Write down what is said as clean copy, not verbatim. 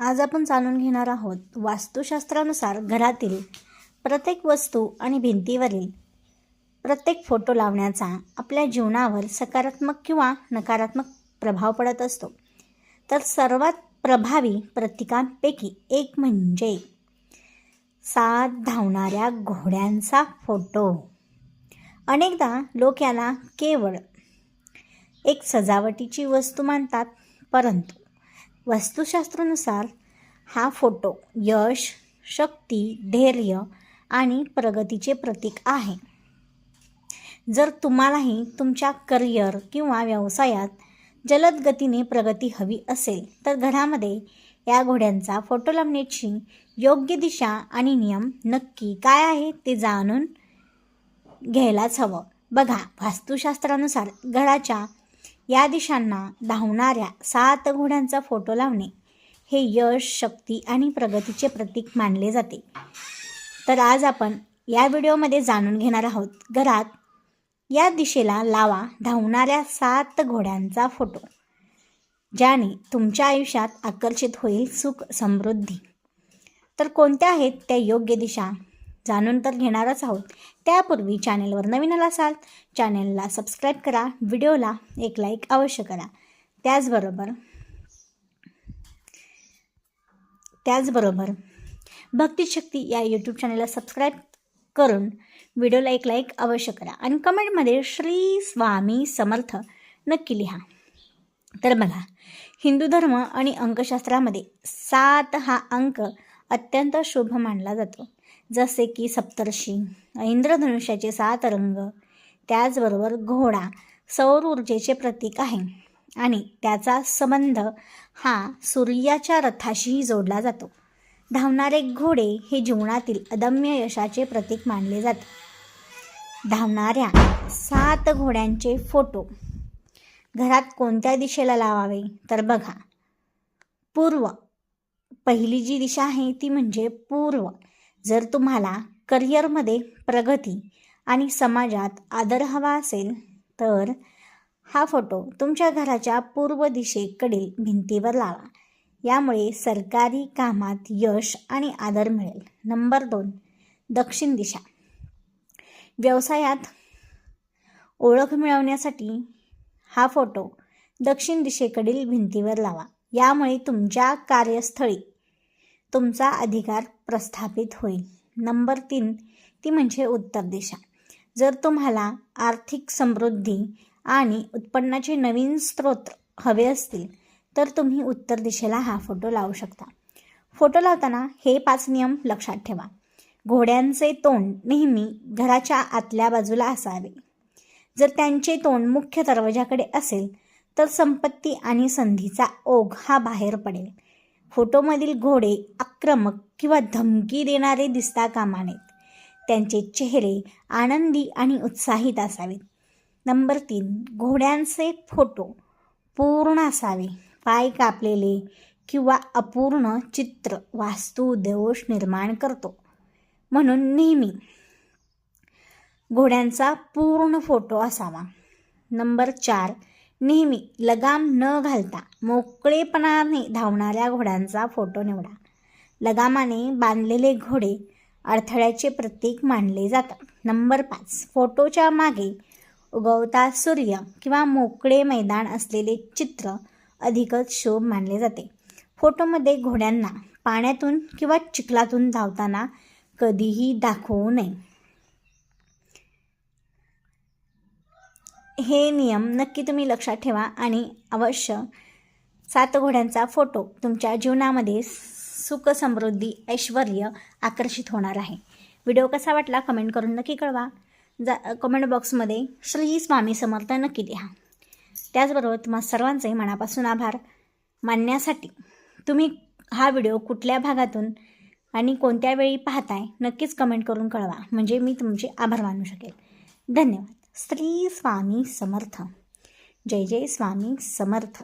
आज आपण जाणून घेणार आहोत वास्तुशास्त्रानुसार घरातील प्रत्येक वस्तू आणि भिंतीवरील प्रत्येक फोटो लावण्याचा आपल्या जीवनावर सकारात्मक किंवा नकारात्मक प्रभाव पडत असतो. तर सर्वात प्रभावी प्रतीकांपैकी एक म्हणजे 7 धावणाऱ्या घोड्यांचा फोटो. अनेकदा लोक याला केवळ एक सजावटीची वस्तू मानतात, परंतु वास्तुशास्त्रानुसार हा फोटो यश, शक्ती, धैर्य आणि प्रगतीचे प्रतीक आहे. जर तुम्हालाही तुमच्या करिअर किंवा व्यवसायात जलद गतीने प्रगती हवी असेल तर घरामध्ये या घोड्यांचा फोटो लावण्याची योग्य दिशा आणि नियम नक्की काय आहे ते जाणून घ्यायलाच हवं. बघा, वास्तुशास्त्रानुसार घराच्या या दिशांना धावणाऱ्या 7 घोड्यांचा फोटो लावणे हे यश, शक्ती आणि प्रगतीचे प्रतीक मानले जाते. तर आज आपण या व्हिडिओमध्ये जाणून घेणार आहोत घरात या दिशेला लावा धावणाऱ्या 7 घोड्यांचा फोटो, ज्याने तुमच्या आयुष्यात आकर्षित होईल सुख, समृद्धी. तर कोणत्या आहेत त्या योग्य दिशा जाणून तर घेणारच आहोत. त्यापूर्वी चॅनेलवर नवीन आला असाल चॅनेलला सबस्क्राईब करा, व्हिडिओला एक लाईक अवश्य करा. त्याचबरोबर भक्तिशक्ती या यूट्यूब चॅनेलला सबस्क्राईब करून व्हिडिओला एक लाईक अवश्य करा आणि कमेंटमध्ये श्री स्वामी समर्थ नक्की लिहा. तर बघा, हिंदू धर्म आणि अंकशास्त्रामध्ये 7 हा अंक अत्यंत शुभ मानला जातो. जसे की सप्तर्षी, इंद्रधनुष्याचे 7 रंग, त्याचबरोबर घोडा सौर ऊर्जेचे प्रतीक आहे आणि त्याचा संबंध हा सूर्याच्या रथाशीही जोडला जातो. धावणारे घोडे हे जीवनातील अदम्य यशाचे प्रतीक मानले जाते. धावणाऱ्या 7 घोड्यांचे फोटो घरात कोणत्या दिशेला लावावे तर बघा, पूर्व. पहिली जी दिशा आहे ती म्हणजे पूर्व. जर तुम्हाला करिअरमध्ये प्रगती आणि समाजात आदर हवा असेल तर हा फोटो तुमच्या घराच्या पूर्व दिशेकडील भिंतीवर लावा. यामुळे सरकारी कामात यश आणि आदर मिळेल. नंबर 2, दक्षिण दिशा. व्यवसायात ओळख मिळवण्यासाठी हा फोटो दक्षिण दिशेकडील भिंतीवर लावा. यामुळे तुमच्या कार्यस्थळी तुमचा अधिकार प्रस्थापित होईल. नंबर 3 ती म्हणजे उत्तर दिशा. जर तुम्हाला आर्थिक समृद्धी आणि उत्पन्नाचे नवीन स्रोत हवे असतील तर तुम्ही उत्तर दिशेला हा फोटो लावू शकता. फोटो लावताना हे 5 नियम लक्षात ठेवा. घोड्यांचे तोंड नेहमी घराच्या आतल्या बाजूला असावे. जर त्यांचे तोंड मुख्य दरवाजाकडे असेल तर संपत्ती आणि संधीचा ओघ हा बाहेर पडेल. फोटोमधील घोडे आक्रमक किंवा धमकी देणारे दिसता कामा नयेत. त्यांचे चेहरे आनंदी आणि उत्साहित असावेत. नंबर 3, घोड्यांचे फोटो पूर्ण असावे. पाय कापलेले किंवा अपूर्ण चित्र वास्तू दोष निर्माण करतो. म्हणून नेहमी घोड्यांचा पूर्ण फोटो असावा. नंबर 4, नेहमी लगाम न घालता मोकळेपणाने धावणाऱ्या घोड्यांचा फोटो निवडा. लगामाने बांधलेले घोडे अडथळ्याचे प्रतीक मानले जातात. नंबर 5, फोटोच्या मागे उगवता सूर्य किंवा मोकळे मैदान असलेले चित्र अधिकच शुभ मानले जाते. फोटोमध्ये घोड्यांना पाण्यातून किंवा चिखलातून धावताना कधीही दाखवू नये. हे नियम नक्की तुम्ही लक्षात ठेवा आणि अवश्य 7 घोड्यांचा फोटो तुमच्या जीवनामध्ये सुख, समृद्धी, ऐश्वर्य आकर्षित होणार आहे. व्हिडिओ कसा वाटला कमेंट करून नक्की कळवा. कमेंट बॉक्समध्ये श्री स्वामी समर्थ नक्की लिहा. त्याचबरोबर तुम्हा सर्वांचे मनापासून आभार मानण्यासाठी तुम्ही हा व्हिडिओ कुठल्या भागातून आणि कोणत्या वेळी पाहताय नक्कीच कमेंट करून कळवा, म्हणजे मी तुमचे आभार मानू शकेल. धन्यवाद. श्री स्वामी समर्थ. जय जय स्वामी समर्थ.